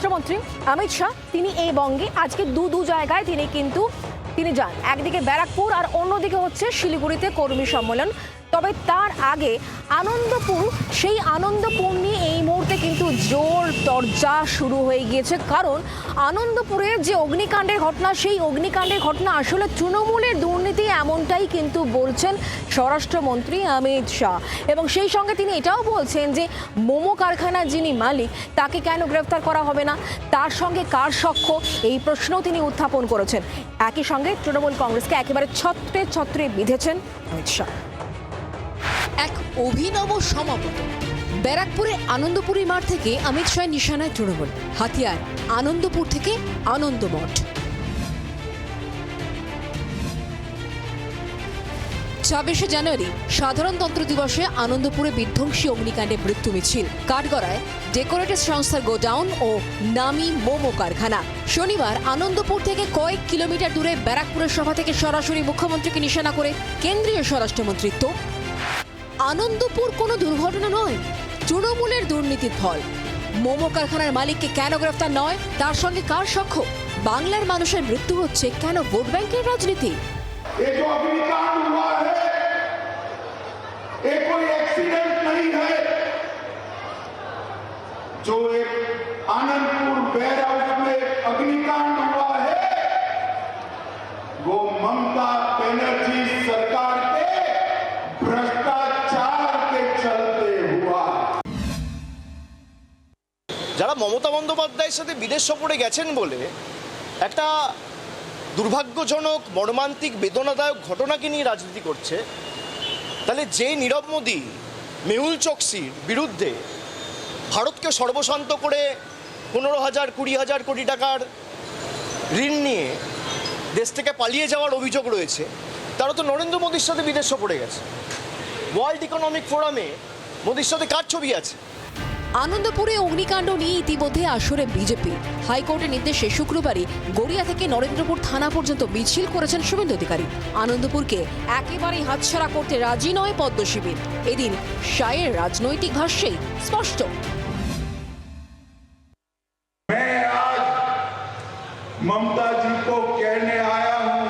স্বরাষ্ট্রমন্ত্রী অমিত শাহ তিনি এই বঙ্গে আজকে দু জায়গায় তিনি যান। একদিকে ব্যারাকপুর আর অন্যদিকে হচ্ছে শিলিগুড়িতে কর্মী সম্মেলন। তবে তার আগে সেই আনন্দপুর নিয়ে এই মুহূর্তে কিন্তু জোর চর্চা শুরু হয়ে গিয়েছে। কারণ আনন্দপুরের যে অগ্নিকাণ্ডের ঘটনা, সেই অগ্নিকাণ্ডের ঘটনা আসলে তৃণমূলের দুর্নীতি, এমনটাই কিন্তু বলছেন স্বরাষ্ট্রমন্ত্রী অমিত শাহ। এবং সেই সঙ্গে তিনি এটাও বলছেন যে মোমো কারখানার যিনি মালিক তাকে কেন গ্রেফতার করা হবে না, তার সঙ্গে কার সখ্য, এই প্রশ্নও তিনি উত্থাপন করেছেন। একই সঙ্গে তৃণমূল কংগ্রেসকে একেবারে ছত্রে বিঁধেছেন অমিত শাহ। এক অভিনব সমাপত। ব্যারাকপুরে আনন্দপুরী মাঠ থেকে অমিত শাহ নিশানায় তৃণমূল, হাতিয়ার আনন্দপুর থেকে আনন্দমঠ। 26শে জানুয়ারি সাধারণতন্ত্র দিবসে আনন্দপুরে বিধ্বংসী অগ্নিকাণ্ডে মৃত্যু মিছিল, কাঠগড়ায় ডেকোরেটর সংস্থার গোডাউন ও নামি মোমো কারখানা। শনিবার আনন্দপুর থেকে কয়েক কিলোমিটার দূরে ব্যারাকপুরের সভা থেকে সরাসরি মুখ্যমন্ত্রীকে নিশানা করে কেন্দ্রীয় স্বরাষ্ট্রমন্ত্রিত্ব। আনন্দপুর কোনো দুর্ঘটনা নয়, তৃণমূলের দুর্নীতির ফল। মোমো কারখানার মালিককে কেন গ্রেফতার নয়, তার সঙ্গে কার সখ্য? বাংলার মানুষের মৃত্যু হচ্ছে কেন ভোট ব্যাংকের রাজনীতি? जो एक आनंदपुर वेयर हाउस में अग्निकांड हुआ है वो ममता बनर्जी सरकार के भ्रष्टाचार के चलते हुआ। যারা মমতা বন্দ্যোপাধ্যায়ের সাথে বিদেশ সফরে গেছেন বলে একটা দুর্ভাগ্যজনক, মর্মান্তিক, বেদনাদায়ক ঘটনাকে নিয়ে রাজনীতি করছে, তাহলে যে নীরব মোদী মেহুল চোকসির বিরুদ্ধে ভারতকে সর্বশান্ত করে 15,000-20,000 কোটি টাকার ঋণ নিয়ে দেশ থেকে পালিয়ে যাওয়ার অভিযোগ রয়েছে, তারা তো নরেন্দ্র মোদীর সাথে বিদেশ সফরে গেছে। ওয়ার্ল্ড ইকোনমিক ফোরামে মোদীর সাথে কার ছবি আছে? আনন্দপুরে অগ্নিকাণ্ড নিয়ে ইতিমধ্যে আসরে বিজেপি। হাইকোর্টের নির্দেশে শুক্রবারই গড়িয়া থেকে নরেন্দ্রপুর থানা পর্যন্ত মিছিল করেছেন শুভেন্দু অধিকারী। আনন্দপুরকে একেবারেই হাতছাড়া করতে রাজি নয় পদ্ম শিবির। এদিন শাহের রাজনৈতিক ভাষ্যেই স্পষ্ট। ममता जी को कहने आया हूं,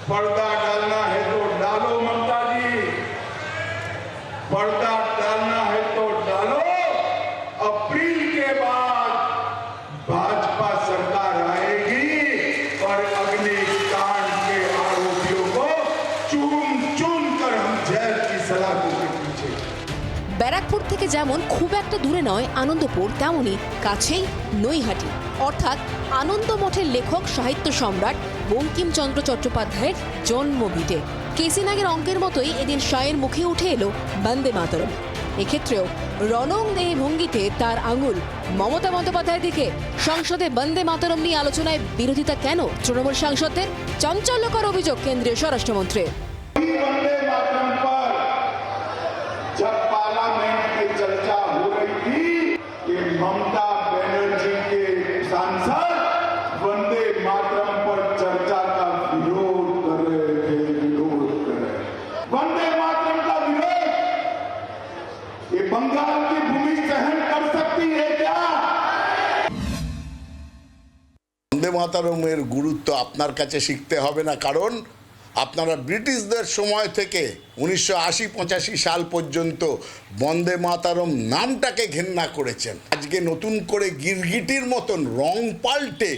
पर्दा डालना है तो डालो ममता जी, पर्दा डालना है तो डालो। अप्रैल के बाद भाजपा सरकार आएगी और अग्निकांड के आरोपियों को चुन चुन कर हम जेल की सलाखों के पीछे। ব্যারাকপুর থেকে যেমন খুব একটা দূরে নয় আনন্দপুর, তেমনই কাছেই নৈহাটি, অর্থাৎ আনন্দমঠের লেখক সাহিত্য সম্রাট বঙ্কিমচন্দ্র চট্টোপাধ্যায়ের জন্মভিটে। কেসি নাগের অঙ্কের মতোই এদিন শাহের মুখে উঠে এলো বন্দে মাতরম। এক্ষেত্রেও রণংদেহী ভঙ্গিতে তার আঙুল মমতা বন্দ্যোপাধ্যায়ের দিকে। সংসদে বন্দে মাতরম নিয়ে আলোচনায় বিরোধিতা কেন তৃণমূল সাংসদদের? চাঞ্চল্যকর অভিযোগ কেন্দ্রীয় স্বরাষ্ট্রমন্ত্রী। वंदे मातरम पर जब पार्लियामेंट में चर्चा हो रही थी कि ममता बनर्जी के सांसद वंदे मातरम पर चर्चा का विरोध कर रहे थे। वंदे मातरम का विरोध ये बंगाल की भूमि सहन कर सकती है क्या? বন্দে মাতরমের গুরুত্ব আপনার কাছে শিখতে হবে না, কারণ আপনারা ব্রিটিশদের সময় থেকে 1980-85 সাল পর্যন্ত বন্দে মাতরম নামটাকে ঘেন্না করেছেন। আজকে নতুন করে গিরগিটির মতন রং পাল্টে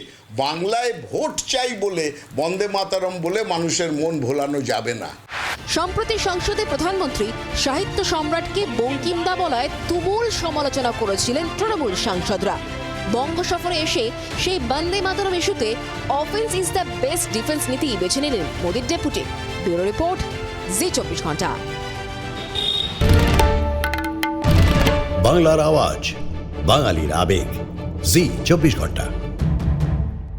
বাংলায় ভোট চাই বলে বন্দে মাতরম বলে মানুষের মন ভোলানো যাবে না। সম্প্রতি সংসদে প্রধানমন্ত্রী সাহিত্য সম্রাটকে বঙ্কিমদা বলায় তুমুল সমালোচনা করেছিলেন তৃণমূল সাংসদরা। বঙ্গ সফরে এসে সেই বন্দে মাতরম ইস্যুতে offence is the best defence নীতি বেছে নিলেন মোদির ডেপুটি। ব্যুরো রিপোর্ট, জি 24 ঘন্টা। বাংলার আওয়াজ, বাঙালির আবেগ, জি 24 ঘন্টা।